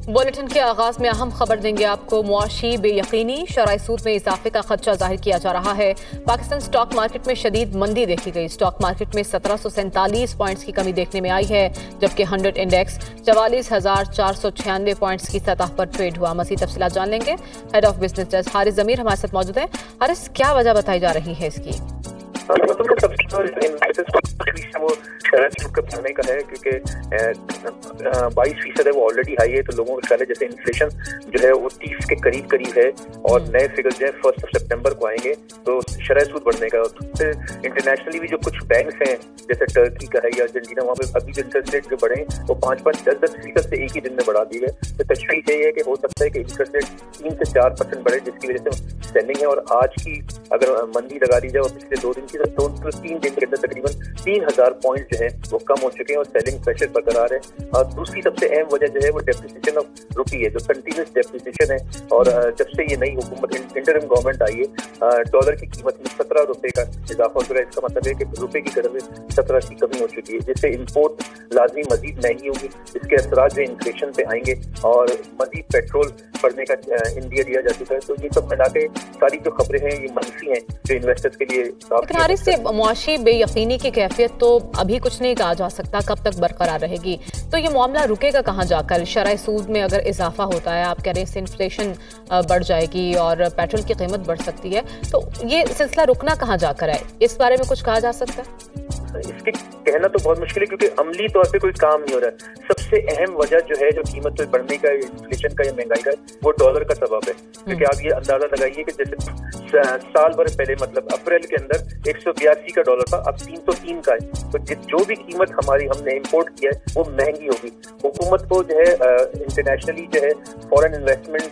Bulletin के आगाज में अहम खबर देंगे आपको। मुआशी बेयकीनी, शरह सूद में इजाफे का खदशा जाहिर किया जा रहा है। पाकिस्तान स्टॉक मार्केट में शदीद मंदी देखी गई। स्टॉक मार्केट में 1747 पॉइंट्स की कमी देखने में आई है, जबकि 100 इंडेक्स 44,496 पॉइंट्स की सतह पर ट्रेड हुआ। मज़ीद तफसीलात जान लेंगे। Head of business desk Haris Zameer हमारे साथ मौजूद है। हारिस, क्या वजह बताई जा रही है इसकी? बढ़ने का है क्योंकि 22% है, वो ऑलरेडी हाई है। तो लोगों का ख्याल है जैसे इन्फ्लेशन जो है वो 30 के करीब है और नए फिगर जो है 1 सितंबर को आएंगे तो शरह सूद बढ़ने का। इंटरनेशनली भी जो कुछ बैंक्स हैं जैसे टर्की का है या अर्जेंटीना, वहाँ पे अभी जो इंटरेस्ट रेट जो बढ़े वो 5-5, 10-10% से एक ही दिन में बढ़ा दी गए। तो तशवीश ये है कि हो सकता है कि इंटरेस्ट रेट 3 से 4% बढ़े, जिसकी वजह से सेलिंग है। और आज की अगर मंदी लगा दी जाए और पिछले 2 दिन की तो 3 दिन के अंदर तकरीबन 3000 पॉइंट जो है वो कम हो चुके हैं और सेलिंग प्रेशर बरकरार है। और दूसरी सबसे अहम वजह जो है वो डेप्रिसिएशन ऑफ रुपी है, जो कंटिन्यूस डेप्रिसिएशन है। और जब से ये नई हुकूमत इंटरिम गवर्नमेंट आई है, डॉलर की कीमत में 17 रुपए का इजाफा हो चुका है। इसका मतलब है कि रुपए की कदर में 17 की कमी हो चुकी है, जिससे इम्पोर्ट लाजमी मजीद महंगी होगी। इसके असरात जो इन्फ्लेशन पे आएंगे और मजीद पेट्रोल बढ़ने का इंडिया दिया जा चुका है। तो ये सब मिला के सारी जो खबरें हैं ये मनफी हैं जो इन्वेस्टर्स के लिए। लेकिन हारिस, से मुआशी बेयकीनी की कैफियत तो अभी कुछ नहीं कहा जा सकता कब तक बरकरार रहेगी, तो ये मामला रुकेगा कहाँ जाकर? शरह सूद में अगर इजाफा होता है, आप कह रहे हैं इससे इन्फ्लेशन बढ़ जाएगी और पेट्रोल की कीमत बढ़ सकती है, तो ये सिलसिला रुकना कहाँ जाकर है? इस बारे में कुछ कहा जा सकता है? इसके कहना तो बहुत मुश्किल है क्योंकि अमली तौर पे कोई काम नहीं हो रहा है। सबसे अहम वजह जो है जो कीमत में बढ़ने का, इन्फ्लेशन का या महंगाई का, वो डॉलर का सबब है। क्योंकि आप ये अंदाजा लगाइए कि जैसे साल भर पहले मतलब अप्रैल के अंदर 182 का डॉलर था, अब 303 का है। तो जो भी कीमत हमने इम्पोर्ट किया है वो महंगी होगी। हुकूमत को जो है इंटरनेशनली जो है फॉरेन इन्वेस्टमेंट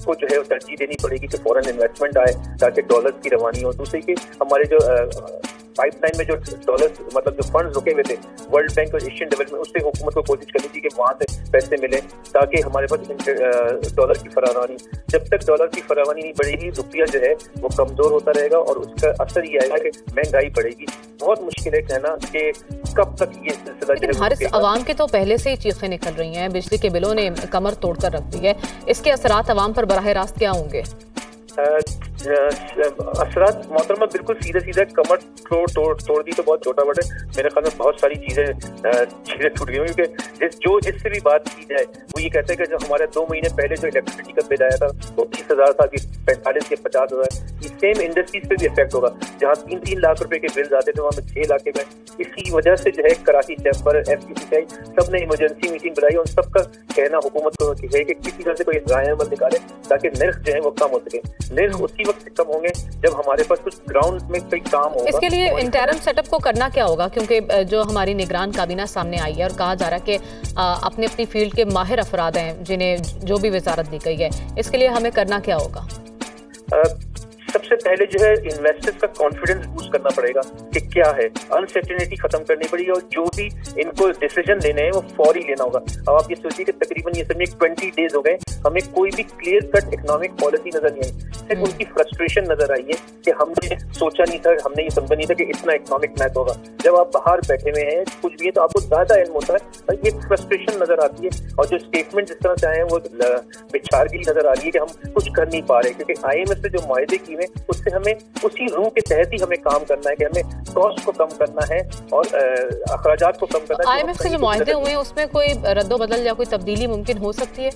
को जो है तरजीह देनी पड़ेगी कि फॉरेन इन्वेस्टमेंट आए ताकि डॉलर की रवानी हो। दूसरे कि हमारे जो पाइपलाइन में जो डॉलर मतलब जो फंड्स रुके हुए थे वर्ल्ड बैंक और एशियन डेवलपमेंट, उससे हुकूमत को कोशिश करनी थी कि वहाँ से पैसे मिले ताकि हमारे पास डॉलर की फरावानी। जब तक डॉलर की फरावानी नहीं बढ़ेगी, रुपया जो है वो कमजोर होता रहेगा और उसका असर ये आएगा कि महंगाई बढ़ेगी। बहुत मुश्किल है कहना कि कब तक ये सिलसिला। लेकिन हारिस, अवाम के तो पहले से ही चीखें निकल रही हैं, बिजली के बिलों ने कमर तोड़कर रख दी है। इसके असरात अवाम पर बराह रास्त क्या होंगे? असरात मोहतरमा बिल्कुल सीधे कमर तोड़ दी तो बहुत छोटा वर्ड है। मेरे ख्याल में बहुत सारी चीजें छूट गई क्योंकि जिससे भी बात की जाए वो ये कहते हैं कि जो हमारे 2 महीने पहले जो इलेक्ट्रिसिटी का बिल आया था वो 20,000 था कि 45 या 50,000। ये सेम इंडस्ट्रीज पे भी इफेक्ट होगा। जहाँ 3-3 लाख रुपए के बिल्स आते थे वहाँ में 6 लाख के बिल। इसी वजह से जो है कराची चैम्बर, FCCI सब ने इमरजेंसी मीटिंग बुलाई और सबका कहना हुकूमत को है कि किसी तरह से कोई राय अमल निकाले ताकि निर्ख जो है वो कम हो सके। निर्ख उसी वक्त कम होंगे जब हमारे पास कुछ ग्राउंड में कोई काम होगा। इसके लिए इंटरिम सेटअप को करना क्या होगा? क्योंकि जो हमारी निगरान काबीना सामने आई है और कहा जा रहा है कि अपने अपनी फील्ड के माहिर अफराद हैं जिन्हें जो भी वजारत दी गई है, इसके लिए हमें करना क्या होगा? सबसे पहले जो है इन्वेस्टर्स का कॉन्फिडेंस बूस्ट करना पड़ेगा कि क्या है, अनसर्टेनिटी खत्म करनी पड़ेगी और जो भी इनको डिसीजन लेने हैं वो फौरी लेना होगा। अब आप ये सोचिए कि तकरीबन ये समझिए 20 डेज हो गए, हमें कोई भी क्लियर कट इकोनॉमिक पॉलिसी नजर नहीं आई। सिर्फ उनकी फ्रस्ट्रेशन नजर आई है कि हमने सोचा नहीं था, हमने ये समझा नहीं था कि इतना इकोनॉमिक मैथ होगा। जब आप बाहर बैठे हुए हैं कुछ भी है तो आपको ज्यादा इल्म होता है और ये फ्रस्ट्रेशन नजर आती है। और जो स्टेटमेंट जिस तरह से आए हैं वो बिछारगिरी नजर आ रही है कि हम कुछ कर नहीं पा रहे, क्योंकि IMF से जो मुआहदे किए उससे हमें उसी रूह के तहत ही हमें काम करना है कि हमें कॉस्ट को कम करना है और अखराजात को कम करना है। IMF से जो मुआहदे हुए हैं उसमें कोई रद्दोबदल या कोई तब्दीली मुमकिन हो सकती है?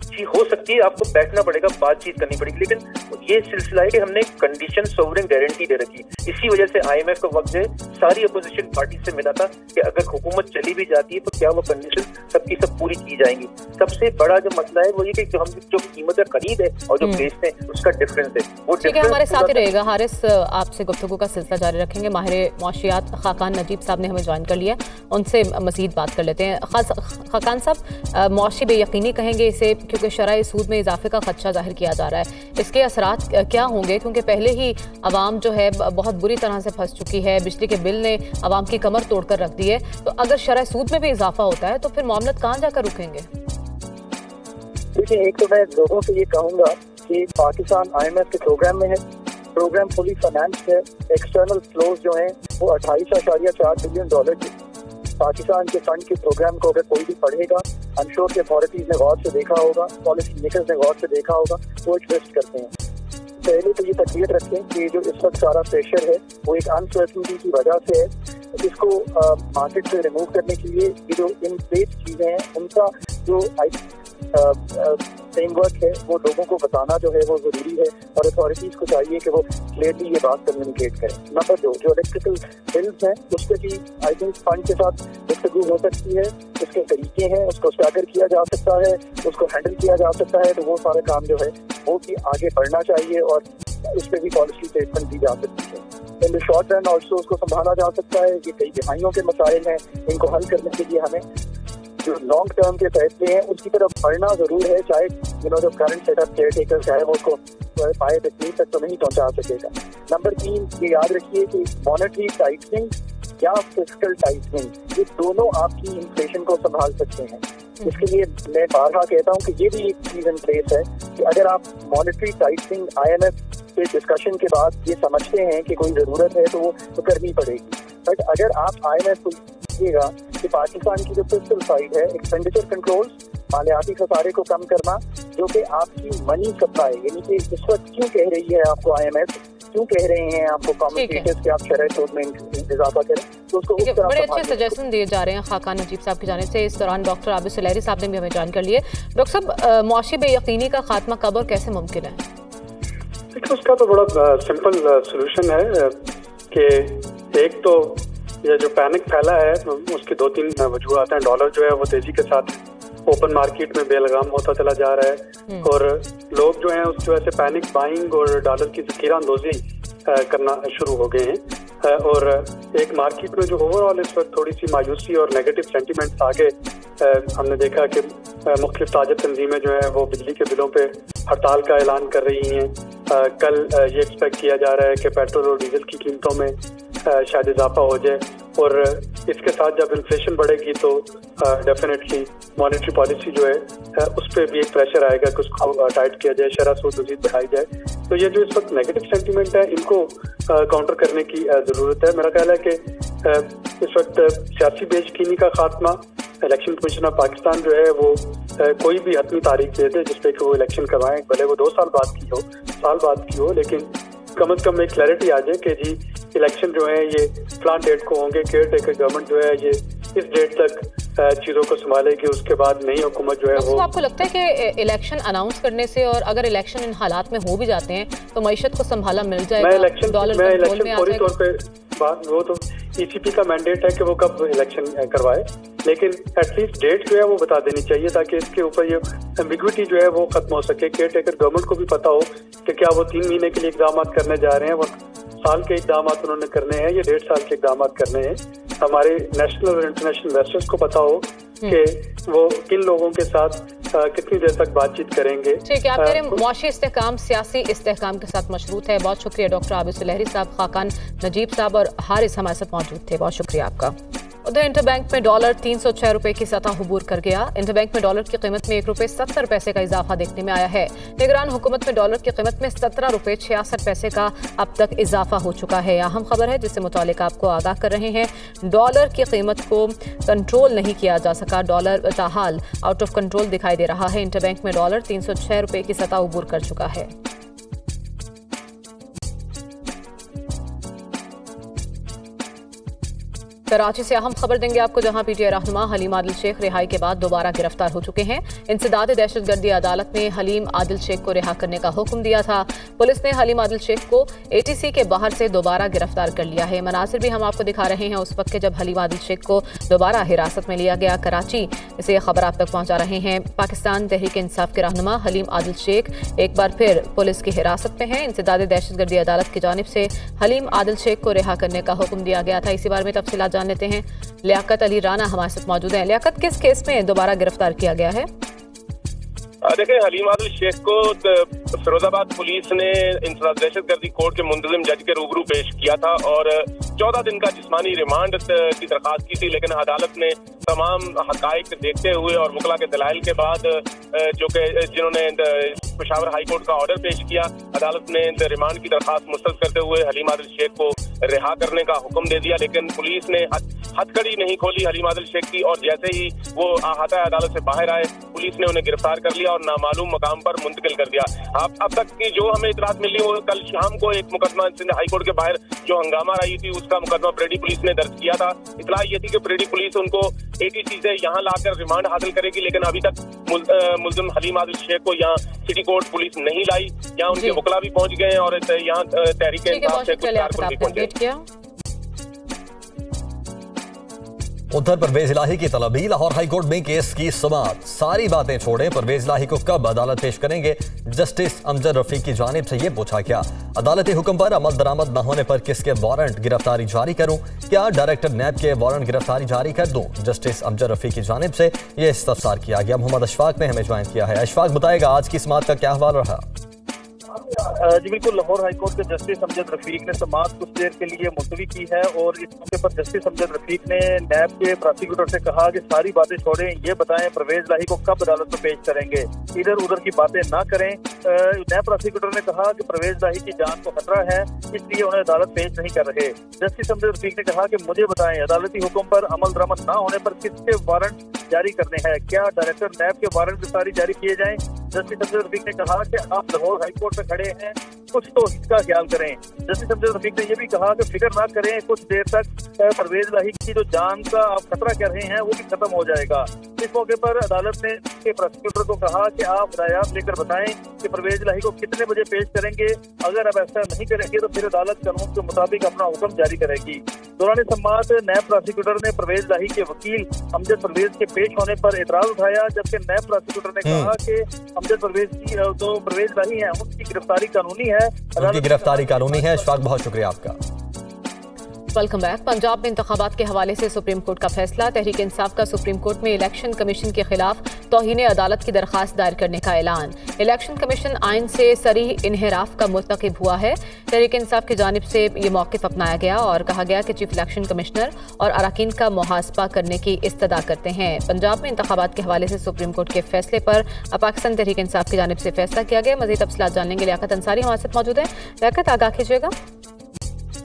जी हो सकती है, आपको बैठना पड़ेगा, बातचीत करनी पड़ेगी। लेकिन ये सिलसिला है कि हमने कंडीशन सोवरेन गारंटी दे रखी। इसी वजह से IMF का वक्त सारी अपोजिशन पार्टी से मिला था कि अगर हुकूमत चली भी जाती है तो क्या वो कंडीशन सबकी सब पूरी की जाएंगी। सबसे बड़ा जो मसला है वो ये कि हम जो कीमत खरीद है और जो बेचते हैं उसका डिफरेंस है। वो ठीक है, हमारे साथ ही रहेगा हारिस। आपसे गुफ्तगू का सिलसिला जारी रखेंगे। माहिर मुआशियात खाकान नजीब साहब ने हमें ज्वाइन कर लिया, उनसे मजीद बात कर लेते हैं। खाकान साहब, मुआशी बेयकीनी कहेंगे इसे क्योंकि शरह सूद में इजाफे का खदशा जाहिर किया जा रहा है, इसके असरात क्या होंगे? क्योंकि पहले ही अवाम जो है बहुत बुरी तरह से फंस चुकी है, बिजली के बिल ने अवाम की कमर तोड़कर रख दी है। तो अगर शरह सूद में भी इजाफा होता है तो फिर मामलत कहाँ जाकर रुकेंगे? देखिए, एक तो मैं लोगों से ये कहूँगा कि पाकिस्तान IMF के प्रोग्राम में है, प्रोग्राम फुली फाइनेंस है। एक्सटर्नल फ्लोज जो हैं वो 28.4 बिलियन डॉलर के पाकिस्तान के फंड के प्रोग्राम को अगर कोई भी पढ़ेगा आई एम श्योर कि अथॉरिटीज ने गौर से देखा होगा, पॉलिसी मेकर्स ने गौर से देखा होगा, वो एक ट्विस्ट करते हैं। पहले तो ये तकलीफ रखें कि जो इस वक्त सारा प्रेशर है वो एक अनसर्टनिटी की वजह से है, इसको मार्केट से रिमूव करने के लिए ये जो इन प्लेस चीज़ें हैं उनका जो फ्रेमवर्क है वो लोगों को बताना जो है वो ज़रूरी है, और अथॉरिटीज़ को चाहिए कि वो क्लियरली ये बात कम्युनिकेट करें। नंबर 2, जो इलेक्ट्रिकल बिल्स हैं उस पर भी आई थिंक फंड के साथ गुफ्तगू हो सकती है, उसके तरीके हैं, उसको स्टागर किया जा सकता है, उसको हैंडल किया जा सकता है, तो वो सारे काम जो है वो भी आगे बढ़ना चाहिए और उस पर भी पॉलिसी स्टेटमेंट दी जा सकती है। In the short run also उसको संभाला जा सकता है। ये कई दिहाइयों के मसाइल हैं, इनको हल करने के लिए हमें जो लॉन्ग टर्म के फैसले हैं उसकी तरफ बढ़ना ज़रूर है, चाहे जो करंट सेटअप केयर टेकर है वो उसको पाए तकलीफ तक तो नहीं पहुंचा सकेगा। नंबर 3, ये याद रखिए कि मॉनेटरी टाइटनिंग या फिस्कल टाइटनिंग ये दोनों आपकी इन्फ्लेशन को संभाल सकते हैं। इसके लिए मैं बारहा कहता हूँ कि ये भी एक चीज़ इन प्लेस है कि अगर आप मॉनेटरी टाइटनिंग IMF के डिस्कशन के बाद ये समझते हैं कि कोई ज़रूरत है तो वो तो करनी पड़ेगी, बट अगर आप IMF को देखिएगा कि पाकिस्तान की जो फिस्कल साइड है, एक्सपेंडिचर कंट्रोल्स, मालियाती खसारे को कम करना, जो कि आपकी मनी सप्लाई यानी कि इस वक्त क्यों कह रही है आपको IMF, क्यों कह रहे हैं आपको कमेंटेटर्स कि आप शरह सूद में इजाफा करें, तो उसको उस तरह बड़े अच्छे सजेशन दिए जा रहे हैं खाकान नजीब साहब की जानिब से। इस दौरान डॉक्टर आबिद सुलहरी साहब ने भी हमें जानकारी ली है। डॉक्टर साहब, मुआशी बेयकीनी का खात्मा कब और कैसे मुमकिन है? देखिए, उसका तो बड़ा सिंपल सोल्यूशन है कि एक तो ये जो पैनिक फैला है उसकी 2-3 वजूहत हैं। डॉलर जो है वो तेजी के साथ ओपन मार्केट में बेलगाम होता चला जा रहा है और लोग जो हैं उस वजह से पैनिक बाइंग और डॉलर की ज़खीरा अंदोज़ी करना शुरू हो गए हैं और एक मार्केट में जो ओवरऑल इस वक्त थोड़ी सी मायूसी और नेगेटिव सेंटीमेंट्स आगे हमने देखा कि मुख्तलिफ ताजा तंजीमें जो है वो बिजली के बिलों पे हड़ताल का ऐलान कर रही हैं। कल ये एक्सपेक्ट किया जा रहा है कि पेट्रोल और डीजल की कीमतों में शायद इजाफा हो जाए और इसके साथ जब इन्फ्लेशन बढ़ेगी तो डेफिनेटली मॉनेटरी पॉलिसी जो है उस पर भी एक प्रेशर आएगा कि उसको टाइट किया जाए, शरह सूद मज़ीद बढ़ाई जाए। तो ये जो इस वक्त नेगेटिव सेंटीमेंट है इनको काउंटर करने की ज़रूरत है। मेरा ख्याल है कि इस वक्त सियासी बेयकीनी का खात्मा, इलेक्शन कमीशन ऑफ पाकिस्तान जो है वो कोई भी हतमी तारीख दे दे जिस पे कि वो इलेक्शन करवाएं, भले वो 2 साल बाद की हो, साल बाद की हो, लेकिन कम से कम एक क्लैरिटी आ जाए कि जी इलेक्शन जो है ये प्लान डेट को होंगे, केयर टेकर गवर्नमेंट जो है ये इस डेट तक चीज़ों को संभालेगी, उसके बाद नई हुकूमत जो है वो। आपको लगता है कि इलेक्शन अनाउंस करने से और अगर इलेक्शन इन हालात में हो भी जाते हैं तो मईशत को संभाला मिल जाएगा? मैं इलेक्शन पूरी तौर पे बात, वो तो ECP का मैंडेट है कि वो कब इलेक्शन करवाए, लेकिन एटलीस्ट डेट जो है वो बता देनी चाहिए ताकि इसके ऊपर ये एम्बिग्विटी जो है वो खत्म हो सके। केयर टेकर गवर्नमेंट को भी पता हो कि क्या वो 3 महीने के लिए इकदाम करने जा रहे हैं, वो साल के इकदाम उन्होंने करने हैं, ये 1.5 साल के इकदाम करने हैं। हमारे नेशनल और इंटरनेशनल इन्वेस्टर्स को पता हो कि वो किन लोगों के साथ कितनी देर तक बातचीत करेंगे। ठीक है, आप कह रहे हैं मुआशी इस्तेहकाम सियासी इस्तेहकाम के साथ मशरूत है। बहुत शुक्रिया डॉक्टर आबिद सुलहरी साहब, खाकान नजीब साहब और हारिस हमारे साथ मौजूद थे, बहुत शुक्रिया आपका। उधर इंटरबैंक में डॉलर 306 रुपए की सतह अबूर कर गया। इंटरबैंक में डॉलर की कीमत में 1 रुपये 70 पैसे का इजाफा देखने में आया है। निगरान हुकूमत में डॉलर की कीमत में 17 रुपये 66 पैसे का अब तक इजाफा हो चुका है। अहम खबर है जिससे मुतालिक आपको आगाह कर रहे हैं। डॉलर की कीमत को कंट्रोल नहीं किया जा सका, डॉलर ताहाल आउट ऑफ कंट्रोल दिखाई दे रहा है। इंटरबैंक में डॉलर 306 रुपये की सतह अबूर कर चुका है। कराची से अहम खबर देंगे आपको, जहां PTI रहनुमा हलीम आदिल शेख रिहाई के बाद दोबारा गिरफ्तार हो चुके हैं। इंसदाद दहशतगर्दी अदालत ने हलीम आदिल शेख को रिहा करने का हुक्म दिया था। पुलिस ने हलीम आदिल शेख को ATC के बाहर से दोबारा गिरफ्तार कर लिया है। मनासिर भी हम आपको दिखा रहे हैं उस वक्त के जब हलीम आदिल शेख को दोबारा हिरासत में लिया गया कराची से। यह खबर आप तक पहुंचा रहे हैं। पाकिस्तान तहरीक इंसाफ के रहनुमा हलीम आदिल शेख एक बार फिर पुलिस की हिरासत में है। इंसदाद दहशतगर्दी अदालत की जानिब से हलीम आदिल शेख को रिहा करने का हुक्म दिया गया था। इसी बारे में तफसीलात जान लेते हैं। लियाकत अली राना हमारे साथ मौजूद हैं। लियाकत, किस केस में दोबारा गिरफ्तार किया गया है? देखिए, हलीम आदिल शेख को फिरोजाबाद पुलिस ने इंसदाद दहशतगर्दी कोर्ट के मुंतजिम जज के रूबरू पेश किया था और 14 दिन का जिस्मानी रिमांड की दरखास्त की थी, लेकिन अदालत ने तमाम हकाइक देखते हुए और वकला के दलाइल के बाद जो कि जिन्होंने पेशावर हाई कोर्ट का ऑर्डर पेश किया, अदालत ने रिमांड की दरखास्त मुस्तरद करते हुए हलीम आदिल शेख को रिहा करने का हुक्म दे दिया। लेकिन पुलिस ने हथकड़ी नहीं खोली हलीम आदिल शेख की, और जैसे ही वो अहाता अदालत से बाहर आए पुलिस ने उन्हें गिरफ्तार कर लिया और नामालूम मकाम पर मुंतकिल कर दिया। अब तक की जो हमें इतलात मिली वो कल शाम को एक मुकदमा सिंध हाई कोर्ट के बाहर जो हंगामा आई थी उसका मुकदमा परेडी पुलिस ने दर्ज किया था। इतला ये थी कि परेडी पुलिस उनको ATC से यहाँ लाकर रिमांड हासिल करेगी, लेकिन अभी तक मुल्जिम हलीम आदिल शेख को यहाँ सिटी कोर्ट पुलिस नहीं लाई। यहाँ उनके वकला भी पहुंच गए और यहाँ तहरीक इंसाफ से कुछ कारकुन भी पहुंच गए। उधर परवेज इलाही की तलबी, लाहौर हाई कोर्ट में केस की समाअत। सारी बातें छोड़े, परवेज इलाही को कब अदालत पेश करेंगे? जस्टिस अमजद रफीक की जानिब से ये पूछा गया। अदालती हुक्म पर अमल दरामद न होने पर किसके वारंट गिरफ्तारी जारी करूं? क्या डायरेक्टर नैब के वारंट गिरफ्तारी जारी कर दूं? जस्टिस अमजद रफीक की जानिब से ये इस्तफसार किया गया। मोहम्मद अशफाक ने हमें ज्वाइन किया है। अशफाक, बताएगा आज की समाअत का क्या हवाल रहा? जी बिल्कुल, लाहौर हाई कोर्ट के जस्टिस अमजद रफीक ने समाअत कुछ देर के लिए मुलतवी की है और इस मौके पर जस्टिस अमजद रफीक ने नैब के प्रोसिक्यूटर से कहा कि सारी बातें छोड़ें, ये बताएं परवेज इलाही को कब अदालत में पेश करेंगे, इधर उधर की बातें ना करें। नैब प्रोसिक्यूटर ने कहा कि परवेज इलाही की जान को खतरा है, इसलिए उन्हें अदालत पेश नहीं कर रहे। जस्टिस अमजद रफीक ने कहा कि मुझे बताएं अदालती हुक्म पर अमल दरामद न होने पर किसके वारंट जारी करने हैं, क्या डायरेक्टर नैब के वारंट गिरफ्तारी जारी किए जाएं? जस्टिस अमजद रफीक ने कहा कि आप लाहौर हाई कोर्ट में खड़े हैं, कुछ तो इसका ख्याल करें। जस्टिस अमजद रफीक ने यह भी कहा कि फिक्र ना करें, कुछ देर तक परवेज इलाही की जो जान का आप खतरा कर रहे हैं वो भी खत्म हो जाएगा। इस मौके पर अदालत ने के प्रोसिक्यूटर को कहा कि आप हिदायत लेकर बताएं कि परवेज इलाही को कितने बजे पेश करेंगे। अगर आप ऐसा नहीं करेंगे तो फिर अदालत कानून के मुताबिक अपना हुक्म जारी करेगी। दौरान समाअत नैब प्रोसिक्यूटर ने परवेज इलाही के वकील अमजद परवेज के पेश होने पर एतराज उठाया, जबकि नैब प्रोसिक्यूटर ने कहा कि अमजद परवेज की जो परवेज इलाही है उनकी गिरफ्तारी कानूनी है, उनकी गिरफ्तारी कानूनी है। अशफाक, बहुत शुक्रिया आपका। Welcome back. पंजाब में इंतखाबात के हवाले से सुप्रीम कोर्ट का फैसला। तहरीक इंसाफ का सुप्रीम कोर्ट में इलेक्शन कमीशन के खिलाफ तौहीन अदालत की दरखास्त दायर करने का ऐलान। इलेक्शन कमीशन आइन से सरीह इन्हिराफ का मुर्तकिब हुआ है। तहरीक इंसाफ की जानिब से ये मौक़िफ़ अपनाया गया और कहा गया कि चीफ इलेक्शन कमिश्नर और अराकीन का मुहासबा करने की इस्तदा करते हैं। पंजाब में इंतखाबात के हवाले से सुप्रीम कोर्ट के फैसले पर पाकिस्तान तहरीक इंसाफ की जानिब से फैसला किया गया। मज़ीद तफसीलात जानने के लिए लियाकत अंसारी हमारे साथ मौजूद है। लियाकत, आगाह कीजिएगा।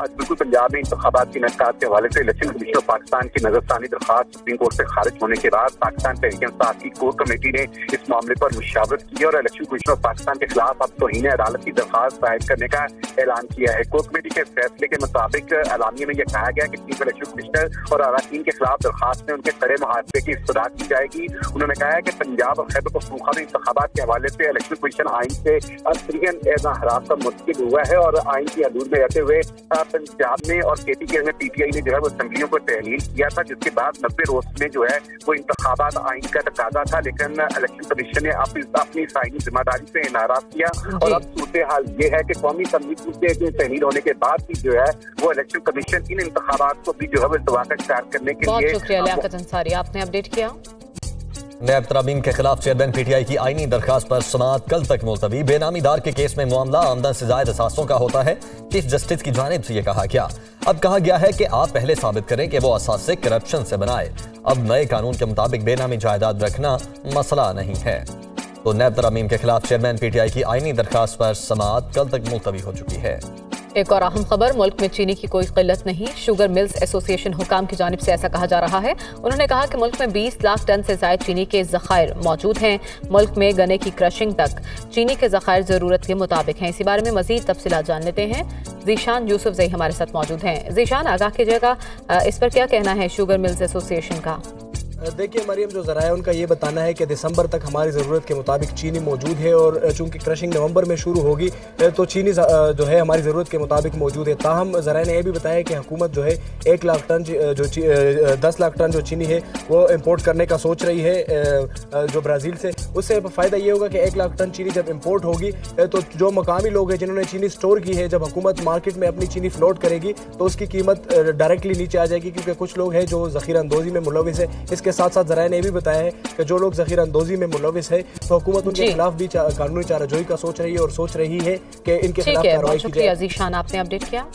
आज बिल्कुल पंजाब में इंतखाबात की नकात के हवाले से इलेक्शन कमीशन ऑफ पाकिस्तान की नजरसानी दरखास्त सुप्रीम कोर्ट से खारिज होने के बाद पाकिस्तान तहरीक इंसाफ की कोर कमेटी ने इस मामले पर मुशावरत की और इलेक्शन कमीशन ऑफ पाकिस्तान के खिलाफ अब तौहीन अदालत की दरखास्त दायर करने का ऐलान किया है। कोर कमेटी के फैसले के मुताबिक एलानिया में यह कहा गया कि चीफ इलेक्शन कमिश्नर और अराकीन के खिलाफ दरखास्त में उनके कड़े मुहासबे की इस्तदा की जाएगी। उन्होंने कहा है कि पंजाब और खैबर पख्तूनख्वा में इंतखाबात के हवाले से इलेक्शन कमीशन आइन से असरियन एज़हारात का मुस्तकिल हुआ है और आइन की हदूद में रहते हुए पंजाब में और KPK में PTI ने जो है वो असम्बलियों को तहलील किया था, जिसके बाद 90 रोज में जो है वो इंतखाबात आइन का तकाजा था, लेकिन इलेक्शन कमीशन ने अपनी साइनी जिम्मेदारी से इनाराज किया। और अब सूरत हाल ये है कि कौमी असम्बली से तहलील होने के बाद भी जो है वो इलेक्शन कमीशन इन इंतखाबात को भी जो है वो इस्तवाक़ इख्तियार करने के लिए। बहुत शुक्रिया लियाकत अंसारी, आपने अपडेट किया। नैब तरामीम के खिलाफ चेयरमैन PTI की आईनी दरखास्त पर समाअत कल तक मुलतवी। बेनामी दार के केस में मामला आमदन से ज़ायद असासों का होता है। चीफ जस्टिस की जानिब से ये कहा गया। अब कहा गया है कि आप पहले साबित करें कि वो असासे करप्शन से बनाए। अब नए कानून के मुताबिक बेनामी जायदाद रखना मसला नहीं है। तो नैब तरामीम के खिलाफ चेयरमैन PTI की आईनी दरखास्त पर समाअत कल तक मुलतवी हो चुकी है। एक और अहम खबर, मुल्क में चीनी की कोई किल्लत नहीं। शुगर मिल्स एसोसिएशन हुकाम की जानिब से ऐसा कहा जा रहा है। उन्होंने कहा कि मुल्क में 20 लाख टन से ज़ायद चीनी के ज़खायर मौजूद हैं। मुल्क में गन्ने की क्रशिंग तक चीनी के ज़खायर ज़रूरत के मुताबिक हैं। इसी बारे में मज़ीद तफसीलात जान लेते हैं। ज़ीशान यूसुफ ज़ई हमारे साथ मौजूद हैं। ज़ीशान, आगाह कीजिएगा, इस पर क्या कहना है शुगर मिल्स एसोसिएशन का? देखिए मरियम, जो ज़राया उनका ये बताना है कि दिसंबर तक हमारी ज़रूरत के मुताबिक चीनी मौजूद है और चूंकि क्रशिंग नवंबर में शुरू होगी तो चीनी जो है हमारी ज़रूरत के मुताबिक मौजूद है। ताहम ज़राया ने यह भी बताया कि हुकूमत जो है 1 लाख टन 10 लाख टन जो चीनी है वो इम्पोर्ट करने का सोच रही है जो ब्राज़ील से। उससे फ़ायदा ये होगा कि 1 लाख टन चीनी जब इम्पोर्ट होगी तो जो मकामी लोग हैं जिन्होंने चीनी स्टोर की है, जब हुकूमत मार्केट में अपनी चीनी फ्लोट करेगी तो उसकी कीमत डायरेक्टली नीचे आ जाएगी, क्योंकि कुछ लोग हैं जो ज़ख़ीरा अंदोज़ी में मुलविस है। इसके साथ साथ ज़राया ने भी बताया है कि जो लोग ज़ख़ीरा अंदोज़ी में मुलविस है तो हुकूमत उनके खिलाफ भी कानूनी चाराजोई का सोच रही है और सोच रही है कि इनके खिलाफ कार्रवाई की जाए। शुक्रिया ज़ीशान, आपने अपडेट किया।